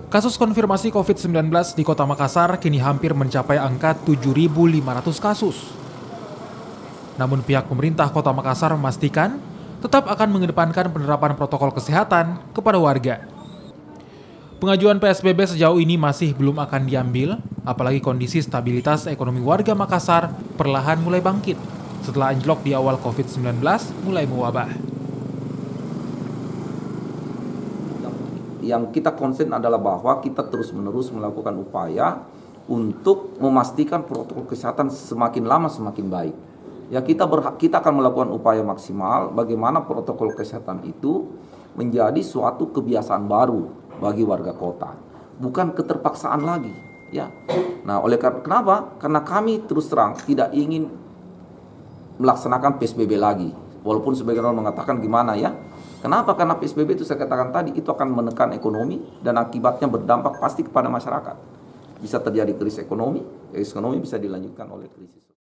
Kasus konfirmasi COVID-19 di Kota Makassar kini hampir mencapai angka 7.500 kasus. Namun pihak pemerintah Kota Makassar memastikan tetap akan mengedepankan penerapan protokol kesehatan kepada warga. Pengajuan PSBB sejauh ini masih belum akan diambil, apalagi kondisi stabilitas ekonomi warga Makassar perlahan mulai bangkit setelah anjlok di awal COVID-19 mulai mewabah. Yang kita konsen adalah bahwa kita terus-menerus melakukan upaya untuk memastikan protokol kesehatan semakin lama semakin baik. Ya, kita akan melakukan upaya maksimal bagaimana protokol kesehatan itu menjadi suatu kebiasaan baru bagi warga kota, bukan keterpaksaan lagi. Ya, nah oleh kenapa? Karena kami terus terang tidak ingin melaksanakan PSBB lagi, walaupun sebagian orang mengatakan gimana ya. Kenapa? Karena PSBB itu saya katakan tadi itu akan menekan ekonomi dan akibatnya berdampak pasti kepada masyarakat. Bisa terjadi krisis ekonomi bisa dilanjutkan oleh krisis.